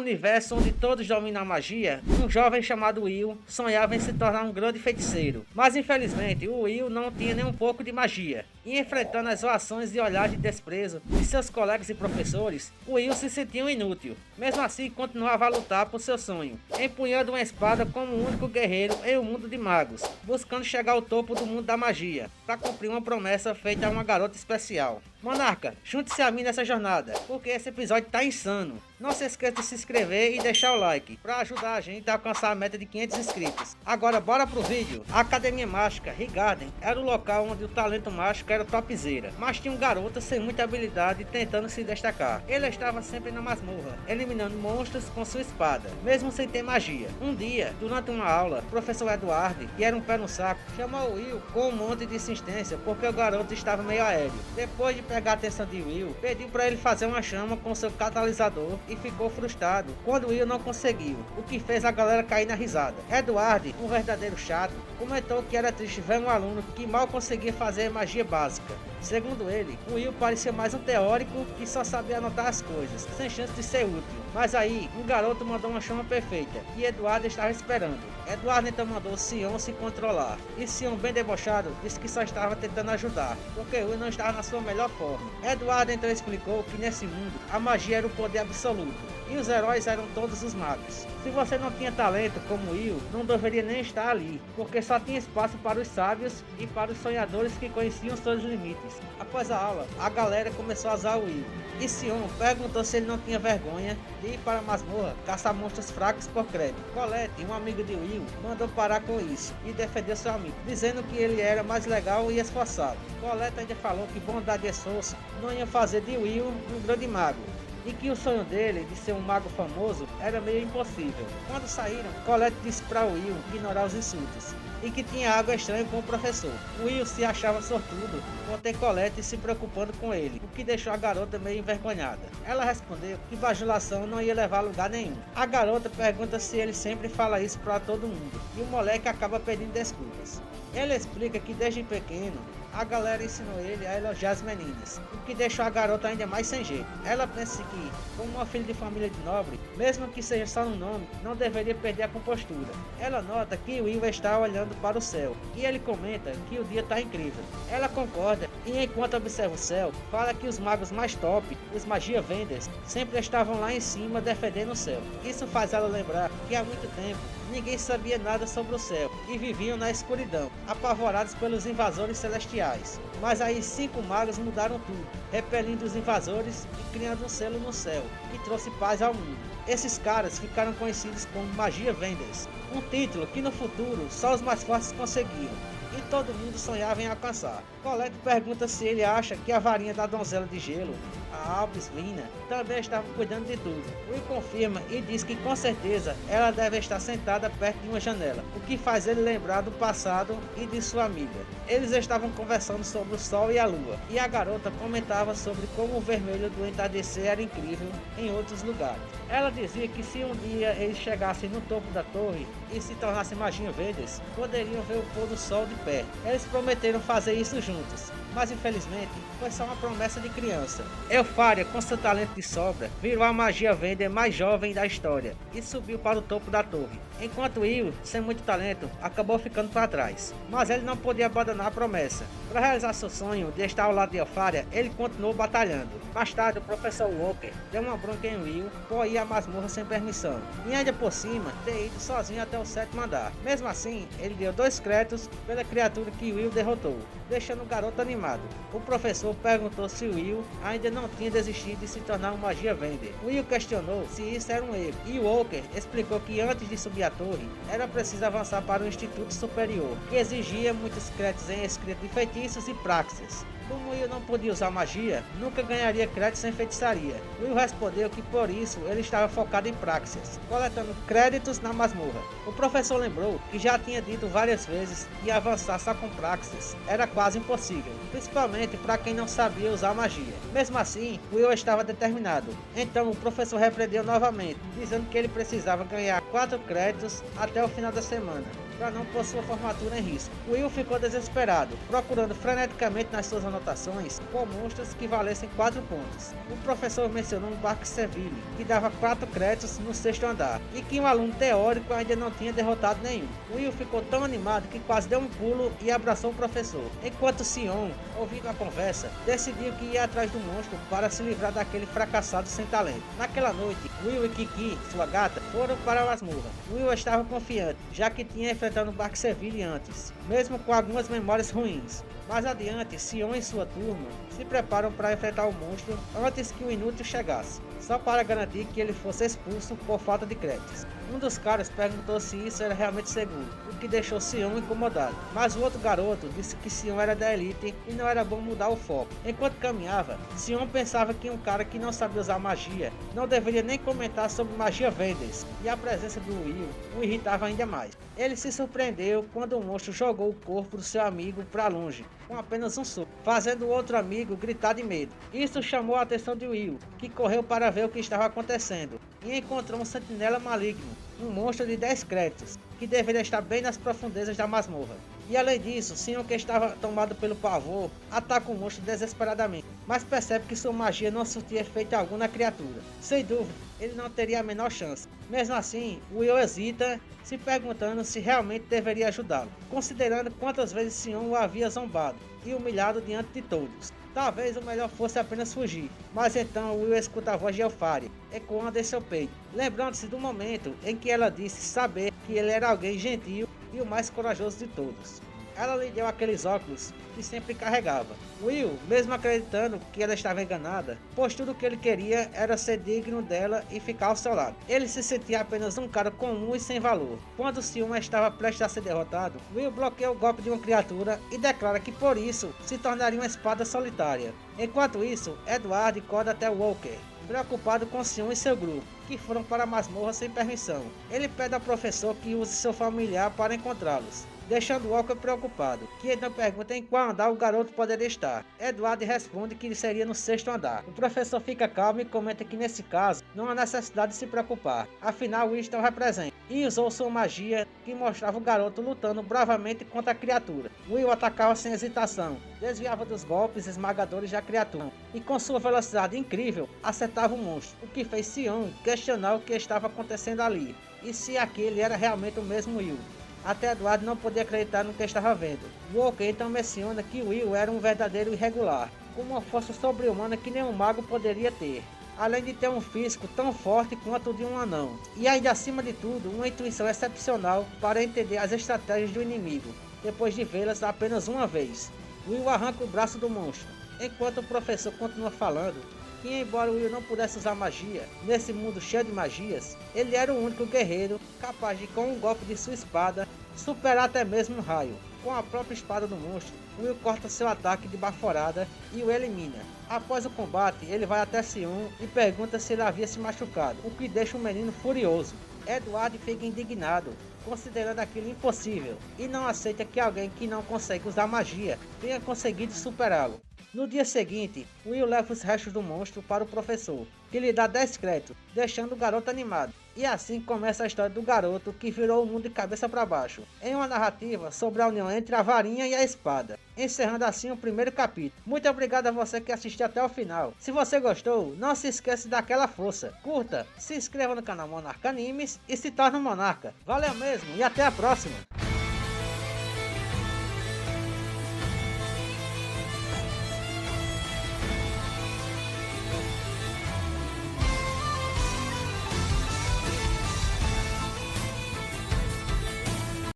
universo onde todos dominam a magia, um jovem chamado Will sonhava em se tornar um grande feiticeiro. Mas infelizmente, o Will não tinha nem um pouco de magia. E enfrentando as zoações e olhares de desprezo de seus colegas e professores, o Will se sentia um inútil. Mesmo assim, continuava a lutar por seu sonho, empunhando uma espada como o único guerreiro em um mundo de magos, buscando chegar ao topo do mundo da magia, para cumprir uma promessa feita a uma garota especial. Monarca, junte-se a mim nessa jornada, porque esse episódio tá insano. Não se esqueça de se inscrever e deixar o like, para ajudar a gente a alcançar a meta de 500 inscritos. Agora bora pro vídeo. A Academia Mágica, Higarden, era o local onde o talento mágico era topzera, mas tinha um garoto sem muita habilidade tentando se destacar. Ele estava sempre na masmorra, eliminando monstros com sua espada, mesmo sem ter magia. Um dia, durante uma aula, o professor Edward, que era um pé no saco, chamou Will com um monte de insistência porque o garoto estava meio aéreo. Depois de pegar a atenção de Will, pediu para ele fazer uma chama com seu catalisador e ficou frustrado quando Will não conseguiu, o que fez a galera cair na risada. Edward, um verdadeiro chato, comentou que era triste ver um aluno que mal conseguia fazer magia básica. Segundo ele, Will parecia mais um teórico que só sabia anotar as coisas, sem chance de ser útil. Mas aí, um garoto mandou uma chama perfeita, que Edward estava esperando. Edward então mandou Sion se controlar, e Sion, bem debochado, disse que só estava tentando ajudar, porque Will não estava na sua melhor forma. Edward então explicou que nesse mundo, a magia era o poder absoluto, e os heróis eram todos os magos. Se você não tinha talento como Will, não deveria nem estar ali, porque só tinha espaço para os sábios e para os sonhadores que conheciam seus limites. Após a aula, a galera começou a usar o Will, e Sion perguntou se ele não tinha vergonha de ir para a masmorra caçar monstros fracos por crédito. Colette, um amigo de Will, mandou parar com isso e defendeu seu amigo, dizendo que ele era mais legal e esforçado. Colette ainda falou que bondade e esforço não iam fazer de Will um grande mago, e que o sonho dele de ser um mago famoso era meio impossível. Quando saíram, Colette disse para Will ignorar os insultos e que tinha algo estranho com o professor. Will se achava sortudo por ter Colette se preocupando com ele, o que deixou a garota meio envergonhada. Ela respondeu que bajulação não ia levar a lugar nenhum. A garota pergunta se ele sempre fala isso para todo mundo, e o moleque acaba pedindo desculpas. Ele explica que desde pequeno a galera ensinou ele a elogiar as meninas, o que deixou a garota ainda mais sem jeito. Ela pensa que, como uma filha de família de nobre, mesmo que seja só no nome, não deveria perder a compostura. Ela nota que Will está olhando para o céu, e ele comenta que o dia está incrível. Ela concorda, e enquanto observa o céu, fala que os magos mais top, os Magia Vendors, sempre estavam lá em cima defendendo o céu. Isso faz ela lembrar que há muito tempo ninguém sabia nada sobre o céu e viviam na escuridão, apavorados pelos invasores celestiais. Mas aí 5 magos mudaram tudo, repelindo os invasores e criando um selo no céu, que trouxe paz ao mundo. Esses caras ficaram conhecidos como Magia Vendors, um título que no futuro só os mais fortes conseguiram, e todo mundo sonhava em alcançar. Colette pergunta se ele acha que a varinha da donzela de gelo, a Albus Lina, também estava cuidando de tudo. Will confirma e diz que com certeza ela deve estar sentada perto de uma janela, o que faz ele lembrar do passado e de sua amiga. Eles estavam conversando sobre o sol e a lua, e a garota comentava sobre como o vermelho do entardecer era incrível em outros lugares. Ela dizia que se um dia eles chegassem no topo da torre e se tornassem Magia Vendors, poderiam ver o pôr do sol de perto. Eles prometeram fazer isso juntos, mas infelizmente foi só uma promessa de criança. Eupharia, com seu talento de sobra, virou a Magia Vendor mais jovem da história e subiu para o topo da torre, enquanto Will, sem muito talento, acabou ficando para trás. Mas ele não podia abandonar a promessa. Para realizar seu sonho de estar ao lado de Eupharia, ele continuou batalhando. Mais tarde, o professor Walker deu uma bronca em Will por ir à masmorra sem permissão, e ainda por cima ter ido sozinho até o 7º andar. Mesmo assim, ele deu 2 créditos pela criatura que Will derrotou, deixando o garoto animado. O professor perguntou se Will ainda não tinha desistido de se tornar um Magia Vendor. Will questionou se isso era um erro, e Walker explicou que antes de subir a torre, era preciso avançar para o Instituto Superior, que exigia muitos créditos em escrita de feitiços e praxis. Como Will não podia usar magia, nunca ganharia créditos em feitiçaria. Will respondeu que por isso ele estava focado em praxis, coletando créditos na masmorra. O professor lembrou que já tinha dito várias vezes que avançar só com praxis era quase impossível, principalmente para quem não sabia usar magia. Mesmo assim, Will estava determinado. Então o professor repreendeu novamente, dizendo que ele precisava ganhar 4 créditos até o final da semana. para não pôr sua formatura em risco. Will ficou desesperado, procurando freneticamente nas suas anotações por monstros que valessem 4 pontos. O professor mencionou um Baskerville, que dava 4 créditos no 6º andar, e que um aluno teórico ainda não tinha derrotado nenhum. Will ficou tão animado que quase deu um pulo e abraçou o professor, enquanto Sion, ouvindo a conversa, decidiu que ia atrás do monstro para se livrar daquele fracassado sem talento. Naquela noite, Will e Kiki, sua gata, foram para a masmorra. Will estava confiante, já que tinha enfrentado Baskerville antes, mesmo com algumas memórias ruins. Mais adiante, Sion e sua turma se preparam para enfrentar o monstro antes que o inútil chegasse, só para garantir que ele fosse expulso por falta de créditos. Um dos caras perguntou se isso era realmente seguro, o que deixou Sion incomodado, mas o outro garoto disse que Sion era da elite e não era bom mudar o foco. Enquanto caminhava, Sion pensava que um cara que não sabia usar magia não deveria nem comentar sobre magia Vendes, e a presença do Will o irritava ainda mais. Ele se surpreendeu quando o monstro jogou o corpo do seu amigo para longe, com apenas um soco, fazendo o outro amigo gritar de medo. Isso chamou a atenção de Will, que correu para ver o que estava acontecendo, e encontrou um sentinela maligno, um monstro de 10 créditos, que deveria estar bem nas profundezas da masmorra. E além disso, Sion, que estava tomado pelo pavor, ataca o monstro desesperadamente, mas percebe que sua magia não surtia efeito algum na criatura. Sem dúvida, ele não teria a menor chance. Mesmo assim, Will hesita, se perguntando se realmente deveria ajudá-lo, considerando quantas vezes Sion o havia zombado e humilhado diante de todos. Talvez o melhor fosse apenas fugir, mas então Will escuta a voz de Elfaria, ecoando em seu peito, lembrando-se do momento em que ela disse saber que ele era alguém gentil e o mais corajoso de todos. Ela lhe deu aqueles óculos que sempre carregava. Will, mesmo acreditando que ela estava enganada, pois tudo o que ele queria era ser digno dela e ficar ao seu lado. Ele se sentia apenas um cara comum e sem valor. Quando Sion estava prestes a ser derrotado, Will bloqueia o golpe de uma criatura e declara que por isso se tornaria uma espada solitária. Enquanto isso, Edward corre até Walker, preocupado com Sion e seu grupo, que foram para a masmorra sem permissão. Ele pede ao professor que use seu familiar para encontrá-los, deixando Walker preocupado, que então pergunta em qual andar o garoto poderia estar. Edward responde que seria no 6º andar. O professor fica calmo e comenta que nesse caso não há necessidade de se preocupar, afinal Will estava presente e usou sua magia que mostrava o garoto lutando bravamente contra a criatura. Will atacava sem hesitação, desviava dos golpes esmagadores da criatura e com sua velocidade incrível acertava o monstro, o que fez Sion questionar o que estava acontecendo ali e se aquele era realmente o mesmo Will. Até Edward não podia acreditar no que estava vendo. Walker então menciona que Will era um verdadeiro irregular, com uma força sobre-humana que nenhum mago poderia ter, além de ter um físico tão forte quanto o de um anão, e ainda acima de tudo, uma intuição excepcional para entender as estratégias do inimigo, depois de vê-las apenas uma vez. Will arranca o braço do monstro, enquanto o professor continua falando que embora Will não pudesse usar magia, nesse mundo cheio de magias, ele era o único guerreiro capaz de, com um golpe de sua espada, superar até mesmo um raio. Com a própria espada do monstro, Will corta seu ataque de baforada e o elimina. Após o combate, ele vai até Sion e pergunta se ele havia se machucado, o que deixa o menino furioso. Edward fica indignado, considerando aquilo impossível, e não aceita que alguém que não consegue usar magia tenha conseguido superá-lo. No dia seguinte, Will leva os restos do monstro para o professor, que lhe dá 10 créditos, deixando o garoto animado. E assim começa a história do garoto que virou o mundo de cabeça para baixo, em uma narrativa sobre a união entre a varinha e a espada, encerrando assim o primeiro capítulo. Muito obrigado a você que assistiu até o final. Se você gostou, não se esqueça de dar aquela força, curta, se inscreva no canal Monarca Animes e se torne um monarca. Valeu mesmo e até a próxima!